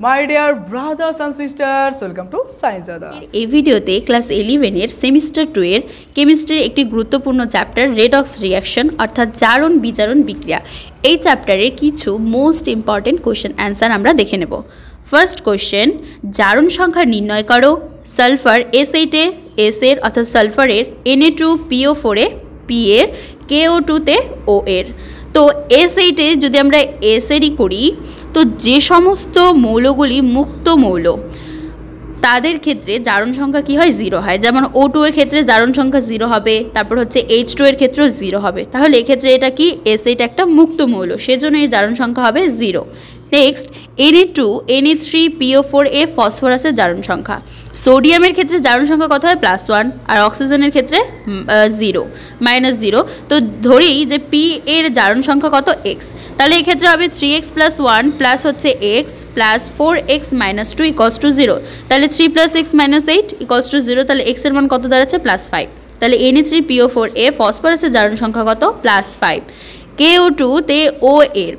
My dear brothers and sisters, welcome to Science Ada. এই ভিডিওতে class 11 এর semester 2 এর কেমিস্ট্রির একটি গুরুত্বপূর্ণ চ্যাপ্টার রেডক্স রিঅ্যাকশন অর্থাৎ জারণ বিজারণ বিক্রিয়া এই চ্যাপ্টারের কিছু মোস্ট ইম্পর্টেন্ট কোশ্চেন অ্যান্সার আমরা দেখে নেব। ফার্স্ট কোশ্চেন, জারণ সংখ্যা নির্ণয় করো। সালফার S8 এ S এর অর্থাৎ সালফারের Na2PO4 এ P এর KO2 তে O এর। তো S8 এ যদি আমরা S এরই করি তো যে সমস্ত মৌলগুলি মুক্ত মৌল তাদের ক্ষেত্রে জারণ সংখ্যা কি হয়, 0 হয়। যেমন O2 এর ক্ষেত্রে জারণ সংখ্যা 0 হবে, তারপর হচ্ছে H2 এর ক্ষেত্রেও 0 হবে। তাহলে এক্ষেত্রে এটা কি S8 একটা মুক্ত মৌল, সেজন্য এর জারণ সংখ্যা হবে 0। নেক্সট, Na2NA3PO4A ফসফরাসের জারণ সংখ্যা। সোডিয়ামের ক্ষেত্রে জারণ সংখ্যা কত হয়, +1, আর অক্সিজেনের ক্ষেত্রে 0, -0। তো ধরি যে P এর জারণ সংখ্যা কত, x, তাহলে এক্ষেত্রে হবে 3x + 1 প্লাস হচ্ছে x প্লাস 4x - 2 = 0। তাহলে 3 + x - 8 = 0। তাহলে x এর মান কত দাঁড়াচ্ছে, +5। তাহলে Na3PO4A ফসফরাসের জারণ সংখ্যা কত, +5। KO2 তে O এর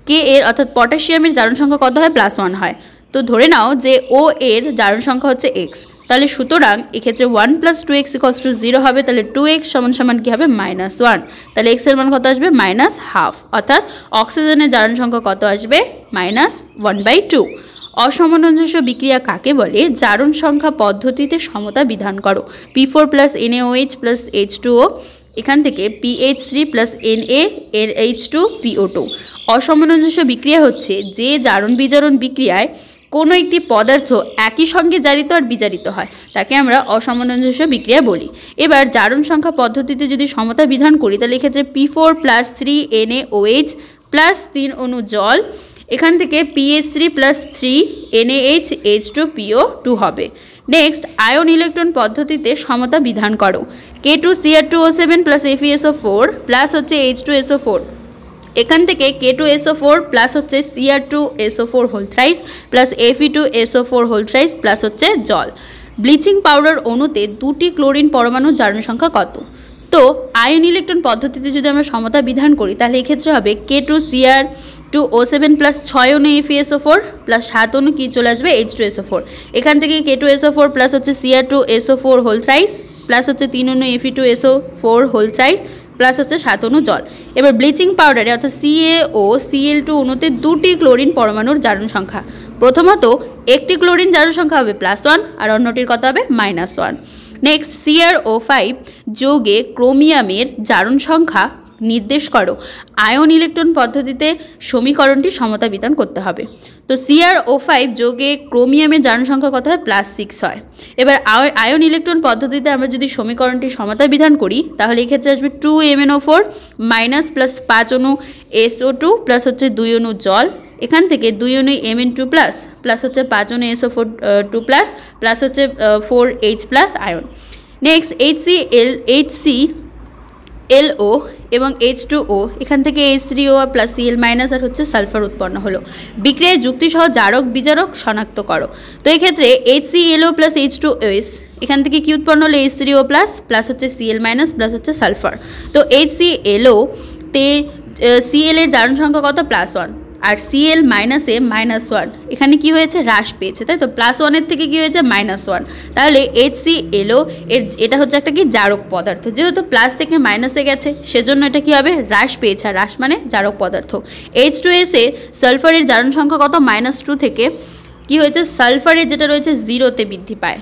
K এর অর্থাৎ পটাশিয়ামের জারণ সংখ্যা কত হয়, +1 হয়। তো ধরে নাও যে O এর জারণ সংখ্যা হচ্ছে x, তাহলে সুতরাং এক্ষেত্রে 1 + 2x = 0 হবে। তাহলে 2x = কী হবে, -1। তাহলে x এর মান কত আসবে, -1/2। অর্থাৎ অক্সিজেনের জারণ সংখ্যা কত আসবে, -1/2। অসমসামঞ্জস্য বিক্রিয়া কাকে বলে? জারণ সংখ্যা পদ্ধতিতে সমতা বিধান করো। P4 + NaOH + H2O, এখান থেকে PH3 + NaNH2PO2। অসমসামঞ্জস্য বিক্রিয়া হচ্ছে যে জারণ বিজারণ বিক্রিয়ায় কোনো একটি পদার্থ একই সঙ্গে জারিত আর বিজারিত হয়, তাকে আমরা অসমসামঞ্জস্য বিক্রিয়া বলি। এবার জারণ সংখ্যা পদ্ধতিতে যদি সমতা বিধান করি তাহলে এক্ষেত্রে P4 + 3 NaOH + 3 অণু জল, এখান থেকে PH3 + 3 NaH H2PO2 হবে। নেক্সট, আয়ন ইলেকট্রন পদ্ধতিতে সমতা বিধান করো। K2Cr2O7 + FeSO4 প্লাস হচ্ছে H2SO4, এখান থেকে K2SO4 প্লাস হচ্ছে Cr2SO4 whole thrice plus Fe2SO4 whole thrice plus হচ্ছে জল। ব্লিচিং পাউডার অণুতে 2টি ক্লোরিন পরমাণুর জারণ সংখ্যা কত? তো আয়ন ইলেকট্রন পদ্ধতিতে যদি আমরা সমতা বিধান করি তাহলে এক্ষেত্রে হবে K2Cr2O7 প্লাস 6 অণু FeSO4 প্লাস 7 অণু কি চলে আসবে, H2SO4, এখান থেকে K2SO4 প্লাস হচ্ছে Cr2SO4 হোল থ্রাইস প্লাস হচ্ছে 3 অণু Fe2SO4 হোল থ্রাইস প্লাস হচ্ছে 7 অণু জল। এবার ব্লিচিং পাউডারে অর্থাৎ CaOCl2 অণুতে 2টি ক্লোরিন পরমাণুর জারণ সংখ্যা। প্রথমত একটি ক্লোরিন জারণ সংখ্যা হবে +1 আর অন্যটির কত হবে, -1। নেক্সট, CrO5 যৌগে ক্রোমিয়ামের জারণ সংখ্যা নির্দেশ করো। আয়ন ইলেকট্রন পদ্ধতিতে সমীকরণটি সমতা বিধান করতে হবে। তো CrO5 যৌগে ক্রোমিয়ামের জারণ সংখ্যা কত হয়, +6 হয়। এবার আয়ন ইলেকট্রন পদ্ধতিতে আমরা যদি সমীকরণটি সমতা বিধান করি তাহলে এক্ষেত্রে আসবে 2MnO4 মাইনাস প্লাস 5 অণু SO2 প্লাস হচ্ছে 2 অণু জল, এখান থেকে 2 অণু Mn2 প্লাস প্লাস হচ্ছে 5 অণু SO2 প্লাস প্লাস হচ্ছে 4H plus ion. Next, HClO এবং H2O, এখান থেকে H3O প্লাস Cl মাইনাস আর হচ্ছে সালফার উৎপন্ন হলো। বিক্রিয়ায় যুক্তিসহ জারক বিজারক শনাক্ত করো। তো এক্ষেত্রে HClO প্লাস H2OS, এখান থেকে কি উৎপন্ন হলো, H3O প্লাস প্লাস হচ্ছে Cl মাইনাস প্লাস হচ্ছে সালফার। তো HClO তে Cl এর জারণ সংখ্যা কত, +1, আর Cl মাইনাসে -1, এখানে কি হয়েছে, হ্রাস পেয়েছে, তাই তো +1 থেকে কি হয়েছে, -1। তাহলে HClO এর এটা হচ্ছে একটা কি জারক পদার্থ, যেহেতু প্লাস থেকে মাইনাসে গেছে সেজন্য এটা কি হবে, হ্রাস পেয়েছে, আর হ্রাস মানে জারক পদার্থ। H2S এ সালফারের জারণ সংখ্যা কত, -2 থেকে কি হয়েছে, সালফারের যেটা রয়েছে 0-তে বৃদ্ধি পায়।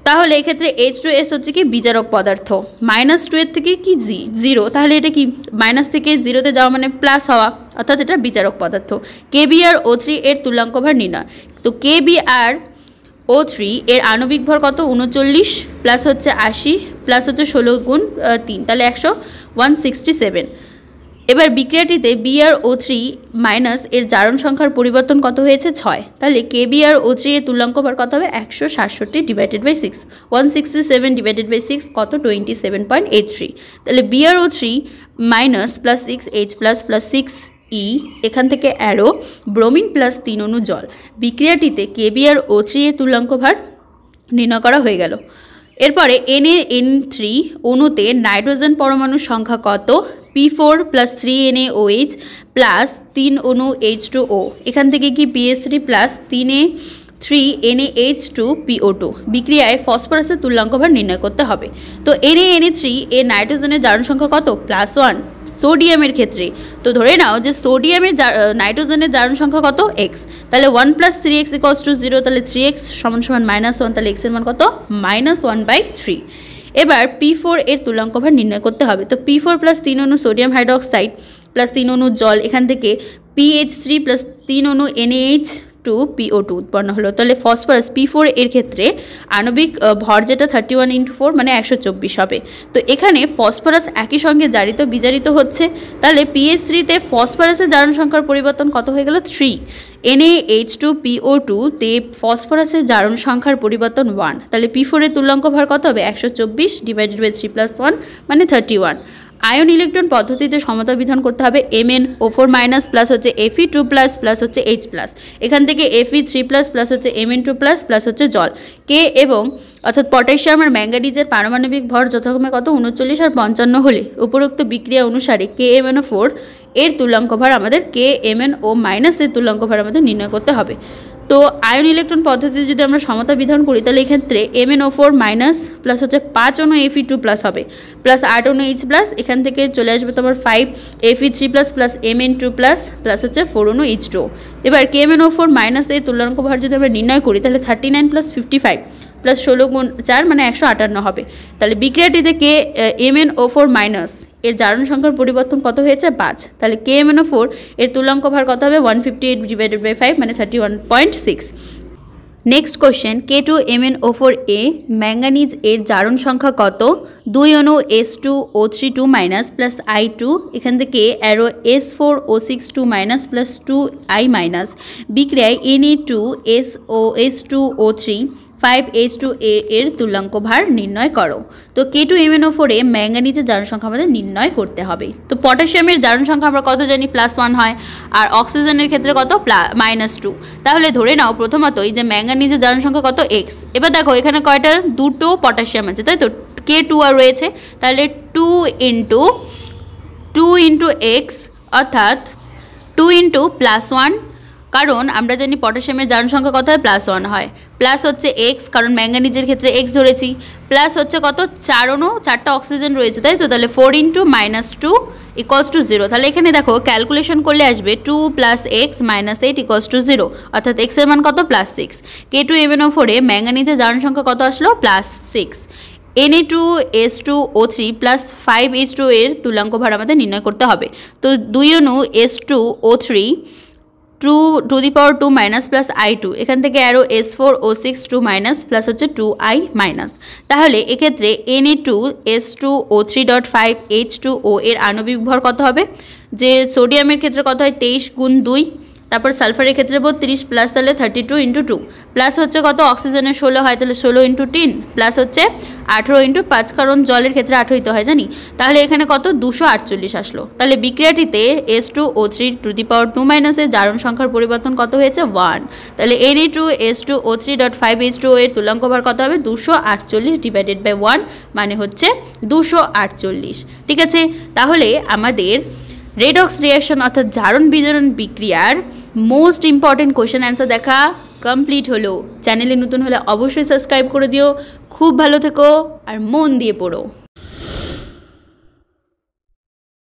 তাহলে এক্ষেত্রে H2S হচ্ছে কি বিজারক পদার্থ, -2 এর থেকে কি 0, তাহলে এটা কি মাইনাস থেকে 0-তে যাওয়া মানে প্লাস হওয়া, অর্থাৎ এটা বিজারক পদার্থ। KBrO3 এর তুল্যাঙ্ক ভর নির্ণয়। তো KBrO3 এর আণবিক ভর কত, 39 প্লাস হচ্ছে 80 প্লাস হচ্ছে 16 গুণ 3, তাহলে 167। এবার বিক্রিয়াটিতে BrO3 মাইনাস এর জারণ সংখ্যার পরিবর্তন কত হয়েছে, 6। তাহলে KBrO3 এর তুল্যাঙ্ক ভর কত হবে, 167 / 6, 167 / 6 কত, 27.83। তাহলে BrO3 minus plus 6H plus plus 6E, এখান থেকে অ্যারো ব্রোমিন প্লাস 3 অণু জল। বিক্রিয়াটিতে KBrO3 এর তুল্যাঙ্ক ভার নির্ণয় করা হয়ে গেল। এরপরে Na N3 অণুতে নাইট্রোজেন পরমাণুর সংখ্যা কত, P4 প্লাস 3NaOH প্লাস 3 অণু H2O, এখান থেকে কি PS3 প্লাস 3NaH2PO2 বিক্রিয়ায় ফসফরাসের তুল্যাঙ্ক ভার নির্ণয় করতে হবে। তো Na3 এর নাইট্রোজেনের জারণ সংখ্যা কত? +1 সোডিয়ামের ক্ষেত্রে। তো ধরে নাও যে সোডিয়ামের নাইট্রোজেনের জারণ সংখ্যা কত? x, তাহলে 1 + 3x = 0, তাহলে 3x = -1, তাহলে x এর মান কত? -1/3। এবার P4 এর তুল্যাঙ্ক ভার নির্ণয় করতে হবে। তো P4 প্লাস 3 অণু সোডিয়াম হাইড্রোক্সাইড প্লাস 3 অণু জল, এখান থেকে PH3 প্লাস 3 অণু NaH2PO2 উৎপন্ন হলো। তাহলে ফসফরাস P4 এর ক্ষেত্রে আণবিক ভর যেটা 31 × 4 মানে 124 হবে। তো এখানে ফসফরাস একই সঙ্গে জারিত বিজারিত হচ্ছে, তাহলে PH3 তে ফসফরাসের জারণ সংখ্যার পরিবর্তন কত হয়ে গেল? 3। NaH2PO2 তে ফসফরাসের জারণ সংখ্যার পরিবর্তন 1, তাহলে P4 এর তুল্যাঙ্ক ভার কত হবে? 124 / 3 + 1 মানে 31। আয়ন ইলেকট্রন পদ্ধতিতে সমতা বিধান করতে হবে। MnO4- প্লাস হচ্ছে Fe2+ প্লাস হচ্ছে H+, এখান থেকে Fe3+ প্লাস হচ্ছে Mn2+ প্লাস হচ্ছে জল। কে এবং অর্থাৎ পটাশিয়াম আর ম্যাঙ্গানিজের পারমাণবিক ভর যথাক্রমে কত? 39 আর 55 হলে উপরোক্ত বিক্রিয়া অনুসারে KMnO4 এর তুল্যাঙ্ক ভার আমাদের KMnO- এর তুল্যাঙ্ক ভার আমাদের নির্ণয় করতে হবে। তো আয়ন ইলেকট্রন পদ্ধতিতে যদি আমরা সমতা বিধান করি, তাহলে এক্ষেত্রে MnO4- প্লাস হচ্ছে 5 অণু Fe2+ হবে প্লাস 8 অণু H+, এখান থেকে চলে আসবে তোমার 5 Fe3+ প্লাস Mn2+ প্লাস হচ্ছে 4 অণু H2। এবার KMnO4- এর তুল্যাঙ্ক ভার যদি আমরা নির্ণয় করি, তাহলে 39 + 55 প্লাস 16 × 4 মানে 158 হবে। তাহলে বিক্রিয়াটিতে MnO4- এর জারণ সংখ্যার পরিবর্তন কত হয়েছে? 5। তাহলে KMnO4 এর তুল্যাঙ্ক ভার কত হবে? 158 / 5 মানে 31.6। নেক্সট কোশ্চেন, K2MnO4A ম্যাঙ্গানিজ এর জারণ সংখ্যা কত? 2 অণু S2O3 2- প্লাস I2, এখান থেকে অ্যারো S4O6 2- প্লাস 2I- বিক্রিয়ায় Na2SOH2O3 5H2A এর তুল্যাঙ্ক ভার নির্ণয় করো। তো K2MnO4A ম্যাঙ্গানিজের জারণ সংখ্যা আমাদের নির্ণয় করতে হবে। তো পটাশিয়ামের জারণ সংখ্যা আমরা কত জানি? +1 হয়, আর অক্সিজেনের ক্ষেত্রে কত? -2। তাহলে ধরে নাও প্রথমতই যে ম্যাঙ্গানিজের জারণ সংখ্যা কত? x। এবার দেখো এখানে কয়টা? দুটো পটাশিয়াম আছে, তাই তো? K2 আর রয়েছে, তাহলে 2 × x অর্থাৎ 2 × +1, কারণ আমরা জানি পটাশিয়ামের জারণ সংখ্যা কত হয়? +1 হয়, প্লাস হচ্ছে x, কারণ ম্যাঙ্গানিজের ক্ষেত্রে x ধরেছি, প্লাস হচ্ছে কত? 4 অণু, 4টা অক্সিজেন রয়েছে, তাই তো? তাহলে 4 × -2 = 0। তাহলে এখানে দেখো ক্যালকুলেশন করলে আসবে 2 + x - 8 = 0, অর্থাৎ x এর মান কত? +6। K2MnO4 এ ম্যাঙ্গানিজের জারণ সংখ্যা কত আসলো? +6। Na2S2O3 প্লাস 5H2 এর তুল্যাঙ্ক ভার আমাদের নির্ণয় করতে হবে। তো 2 অণু S2O3 2 প্লাস I2, এখান থেকে আরও S4O6 প্লাস হচ্ছে 2I-, তাহলে এক্ষেত্রে Na2S2O3.5H2O এর আণবিক ভর কত হবে? যে সোডিয়ামের ক্ষেত্রে কত হয়? 23 × 2, তারপর সালফারের ক্ষেত্রে 32 প্লাস তাহলে 32 × 2 প্লাস হচ্ছে কত? অক্সিজেনের 16 হয়, তাহলে 16 × 3 প্লাস হচ্ছে 18 × 5, কারণ জলের ক্ষেত্রে 8 তো হয় জানি। তাহলে এখানে কত? 248 আসলো। তাহলে বিক্রিয়াটিতে S2O3 এর জারণ সংখ্যার পরিবর্তন কত হয়েছে? 1। তাহলে Na2S2O3.5H2O এর তুল্যাঙ্ক ভার কত হবে? 248 / 1 মানে হচ্ছে 248। ঠিক আছে, তাহলে আমাদের রেডক্স রিঅ্যাকশন অর্থাৎ জারণ বিজারণ বিক্রিয়ার মোস্ট ইম্পর্টেন্ট কোয়েশ্চেন অ্যান্সার দেখা কমপ্লিট হলো। চ্যানেলে নতুন হলে অবশ্যই সাবস্ক্রাইব করে দিও। খুব ভালো থেকো আর মন দিয়ে পড়ো।